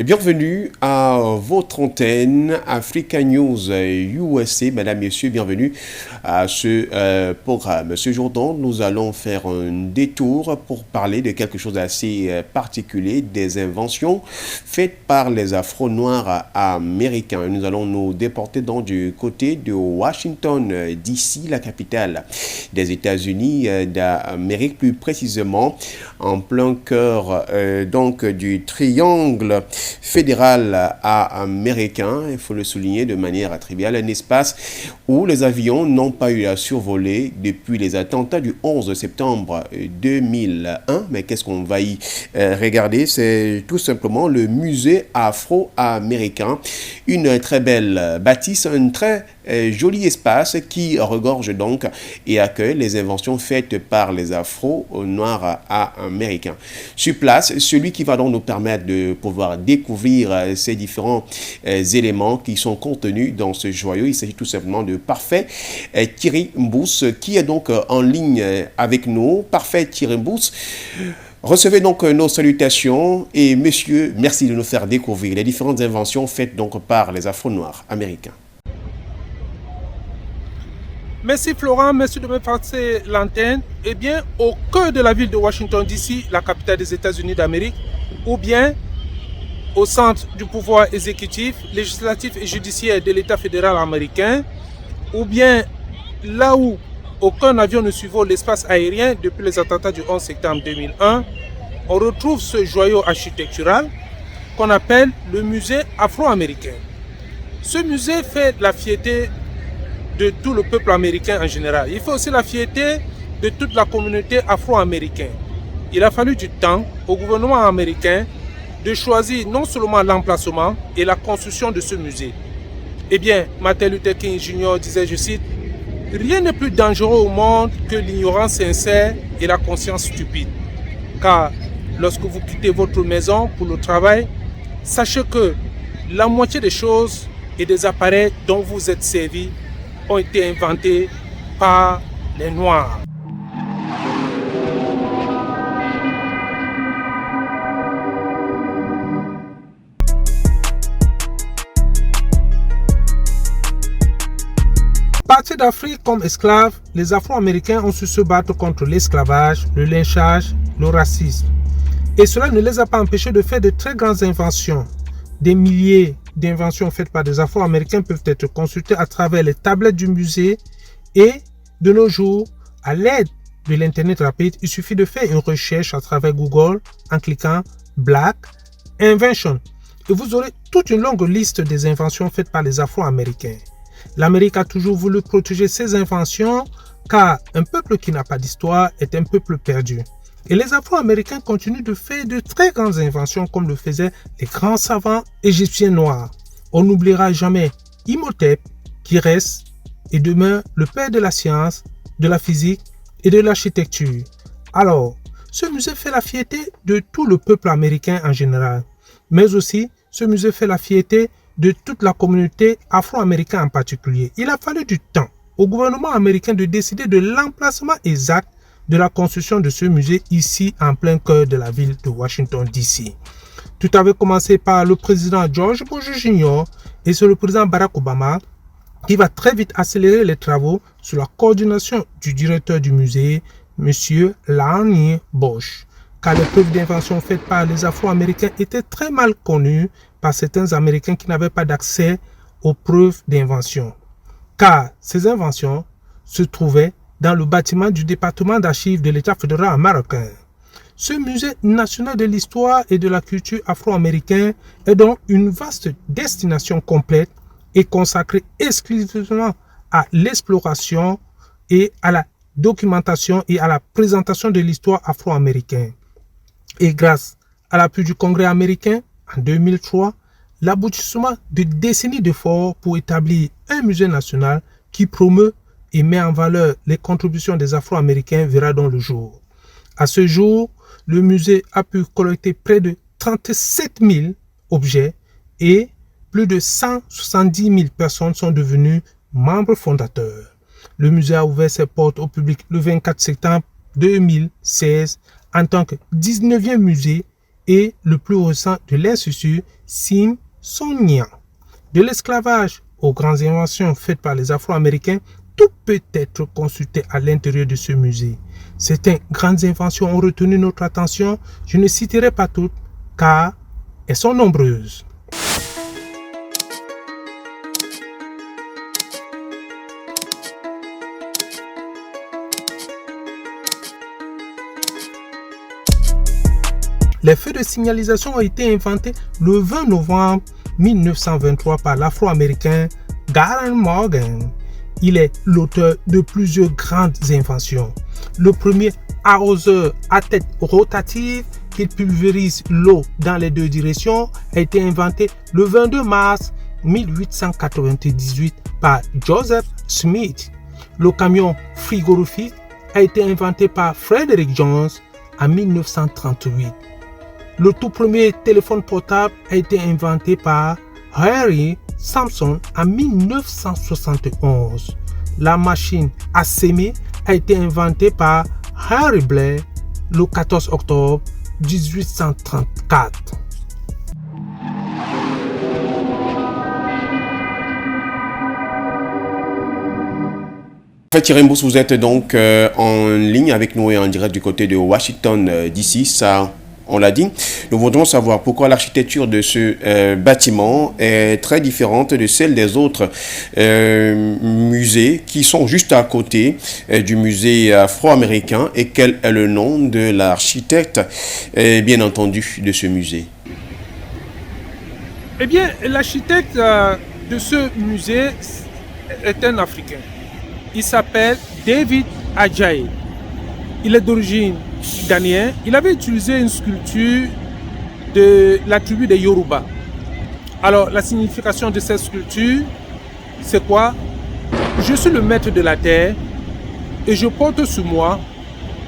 Bienvenue à votre antenne Africa News USA. Mesdames, Messieurs, bienvenue à ce programme. Ce jour donc, nous allons faire un détour pour parler de quelque chose d'assez particulier, des inventions faites par les Afro-Noirs américains. Nous allons nous déporter donc du côté de Washington, D.C., la capitale des États-Unis d'Amérique, plus précisément en plein cœur donc du triangle fédéral américain, il faut le souligner de manière triviale, un espace où les avions n'ont pas eu à survoler depuis les attentats du 11 septembre 2001. Mais qu'est-ce qu'on va y regarder? C'est tout simplement le musée afro-américain, une très belle bâtisse, un très joli espace qui regorge donc et accueille les inventions faites par les Afro-Noirs américains. Sur place, celui qui va donc nous permettre de pouvoir découvrir ces différents éléments qui sont contenus dans ce joyau. Il s'agit tout simplement de Parfait Thierry Mbous qui est donc en ligne avec nous. Parfait Thierry Mbous, recevez donc nos salutations et monsieur, merci de nous faire découvrir les différentes inventions faites donc par les Afro-Noirs américains. Merci Florent, merci de me passer l'antenne. Eh bien, au cœur de la ville de Washington DC, la capitale des États-Unis d'Amérique, ou bien au centre du pouvoir exécutif, législatif et judiciaire de l'État fédéral américain, ou bien là où aucun avion ne survole l'espace aérien depuis les attentats du 11 septembre 2001, on retrouve ce joyau architectural qu'on appelle le musée afro-américain. Ce musée fait la fierté de tout le peuple américain en général. Il fait aussi la fierté de toute la communauté afro-américaine. Il a fallu du temps au gouvernement américain de choisir non seulement l'emplacement et la construction de ce musée. Eh bien, Martin Luther King Jr. disait, je cite, « Rien n'est plus dangereux au monde que l'ignorance sincère et la conscience stupide. Car lorsque vous quittez votre maison pour le travail, sachez que la moitié des choses et des appareils dont vous êtes servis ont été inventés par les Noirs. » Partis d'Afrique comme esclaves, les Afro-Américains ont su se battre contre l'esclavage, le lynchage, le racisme. Et cela ne les a pas empêchés de faire de très grandes inventions. Des milliers d'inventions faites par des Afro-Américains peuvent être consultées à travers les tablettes du musée et de nos jours, à l'aide de l'Internet rapide, il suffit de faire une recherche à travers Google en cliquant Black Invention et vous aurez toute une longue liste des inventions faites par les Afro-Américains. L'Amérique a toujours voulu protéger ses inventions car un peuple qui n'a pas d'histoire est un peuple perdu. Et les Afro-Américains continuent de faire de très grandes inventions comme le faisaient les grands savants égyptiens noirs. On n'oubliera jamais Imhotep qui reste et demeure le père de la science, de la physique et de l'architecture. Alors, ce musée fait la fierté de tout le peuple américain en général, mais aussi ce musée fait la fierté de toute la communauté afro-américaine en particulier. Il a fallu du temps au gouvernement américain de décider de l'emplacement exact de la construction de ce musée ici en plein cœur de la ville de Washington DC. Tout avait commencé par le président George Bush Jr. et c'est le président Barack Obama qui va très vite accélérer les travaux sous la coordination du directeur du musée, M. Lanny Bush. Car les preuves d'invention faites par les Afro-Américains étaient très mal connues par certains Américains qui n'avaient pas d'accès aux preuves d'invention. Car ces inventions se trouvaient dans le bâtiment du département d'archives de l'État fédéral américain. Ce musée national de l'histoire et de la culture afro-américaine est donc une vaste destination complète et consacrée exclusivement à l'exploration et à la documentation et à la présentation de l'histoire afro-américaine. Et grâce à l'appui du Congrès américain, en 2003, l'aboutissement de décennies d'efforts pour établir un musée national qui promeut et met en valeur les contributions des Afro-Américains verra donc le jour. À ce jour, le musée a pu collecter près de 37 000 objets et plus de 170 000 personnes sont devenues membres fondateurs. Le musée a ouvert ses portes au public le 24 septembre 2016 en tant que 19e musée et le plus récent de l'Institut Smithsonian. De l'esclavage aux grandes inventions faites par les Afro-Américains, tout peut être consulté à l'intérieur de ce musée. Certaines grandes inventions ont retenu notre attention. Je ne citerai pas toutes car elles sont nombreuses. Les feux de signalisation ont été inventés le 20 novembre 1923 par l'Afro-Américain Garland Morgan. Il est l'auteur de plusieurs grandes inventions. Le premier arroseur à tête rotative qui pulvérise l'eau dans les deux directions a été inventé le 22 mars 1898 par Joseph Smith. Le camion frigorifique a été inventé par Frederick Jones en 1938. Le tout premier téléphone portable a été inventé par Harry Sampson en 1971. La machine à semer a été inventée par Henry Blair le 14 octobre 1834. Thierry Mbousse, vous êtes donc en ligne avec nous et en direct du côté de Washington DC. Ça, on l'a dit. Nous voudrions savoir pourquoi l'architecture de ce bâtiment est très différente de celle des autres musées qui sont juste à côté du musée afro-américain et quel est le nom de l'architecte, bien entendu, de ce musée. Eh bien, l'architecte de ce musée est un Africain. Il s'appelle David Adjaye. Il est d'origine ghanéenne. Il avait utilisé une sculpture de la tribu des Yoruba. Alors, la signification de cette sculpture, c'est quoi? Je suis le maître de la terre et je porte sur moi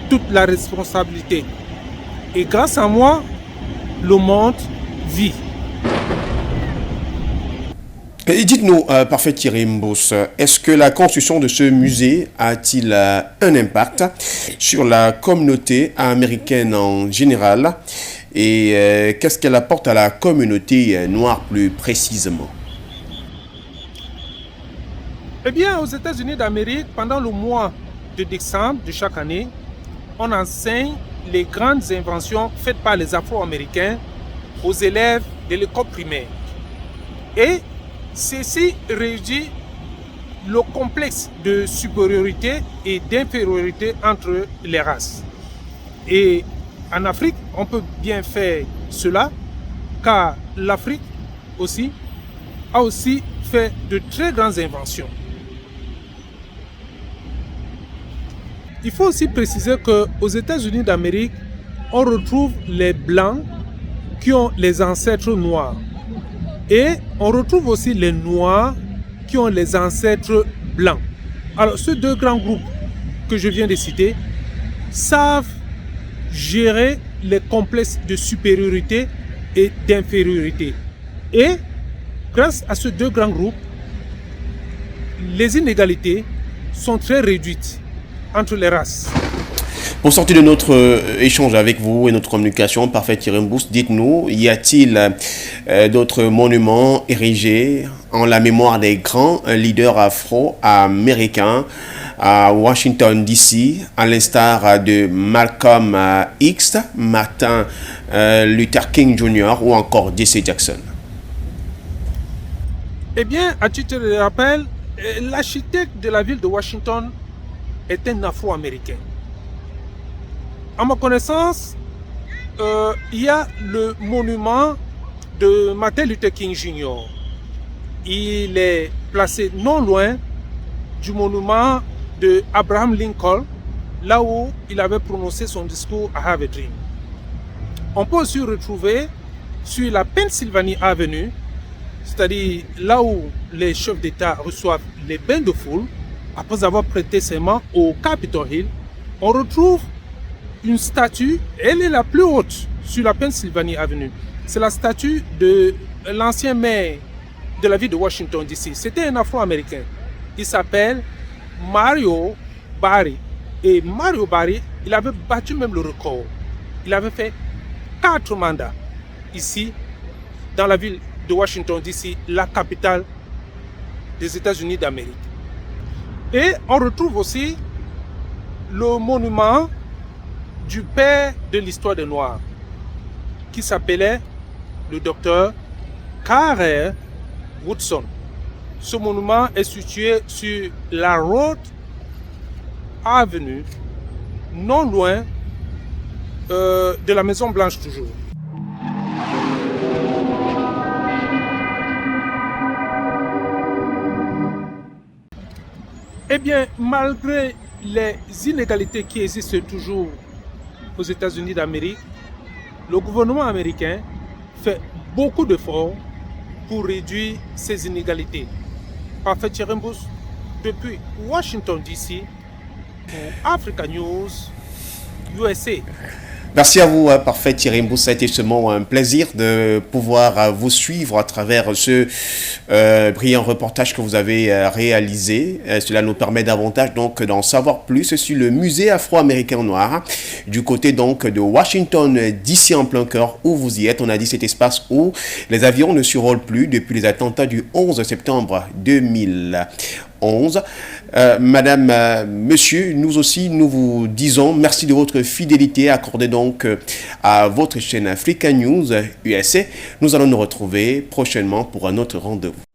toute la responsabilité. Et grâce à moi, le monde vit. Et dites-nous, parfait Thierry Mbousse, est-ce que la construction de ce musée a-t-il un impact sur la communauté américaine en général et qu'est-ce qu'elle apporte à la communauté noire plus précisément? Eh bien, aux États-Unis d'Amérique, pendant le mois de décembre de chaque année, on enseigne les grandes inventions faites par les Afro-Américains aux élèves de l'école primaire. Et ceci réduit le complexe de supériorité et d'infériorité entre les races. Et en Afrique, on peut bien faire cela, car l'Afrique aussi a aussi fait de très grandes inventions. Il faut aussi préciser qu'aux États-Unis d'Amérique, on retrouve les Blancs qui ont les ancêtres noirs. Et on retrouve aussi les Noirs qui ont les ancêtres blancs. Alors, ces deux grands groupes que je viens de citer savent gérer les complexes de supériorité et d'infériorité. Et grâce à ces deux grands groupes, les inégalités sont très réduites entre les races. Pour sortir de notre échange avec vous et notre communication, parfait Thierry Mbousse, dites-nous, y a-t-il d'autres monuments érigés en la mémoire des grands leaders afro-américains à Washington DC, à l'instar de Malcolm X, Martin Luther King Jr. ou encore Jesse Jackson? Eh bien, à titre de rappel, l'architecte de la ville de Washington est un Afro-Américain. À ma connaissance, il y a le monument de Martin Luther King Jr. Il est placé non loin du monument de Abraham Lincoln, là où il avait prononcé son discours I Have a Dream. On peut aussi retrouver sur la Pennsylvania Avenue, c'est-à-dire là où les chefs d'État reçoivent les bains de foule, après avoir prêté serment au Capitol Hill, on retrouve une statue, elle est la plus haute sur la Pennsylvania Avenue. C'est la statue de l'ancien maire de la ville de Washington DC. C'était un Afro-Américain. Il s'appelle Mario Barry. Et Mario Barry, il avait battu même le record. Il avait fait 4 mandats ici, dans la ville de Washington, D.C., la capitale des États-Unis d'Amérique. Et on retrouve aussi le monument du père de l'histoire des Noirs, qui s'appelait le docteur Carter Woodson. Ce monument est situé sur la Road Avenue, non loin de la Maison Blanche toujours. Eh bien, malgré les inégalités qui existent toujours aux États-Unis d'Amérique, le gouvernement américain fait beaucoup d'efforts pour réduire ces inégalités. Parfait Chirimbus, depuis Washington DC, pour Africa News, USA. Merci à vous, Parfait Thierry Mboussa. Ça a été seulement un plaisir de pouvoir vous suivre à travers ce brillant reportage que vous avez réalisé. Cela nous permet davantage donc d'en savoir plus sur le musée afro-américain noir du côté donc de Washington DC en plein cœur où vous y êtes. On a dit cet espace où les avions ne survolent plus depuis les attentats du 11 septembre 2011. Madame, monsieur, nous aussi, nous vous disons merci de votre fidélité accordée donc à votre chaîne Africa News USA. Nous allons nous retrouver prochainement pour un autre rendez-vous.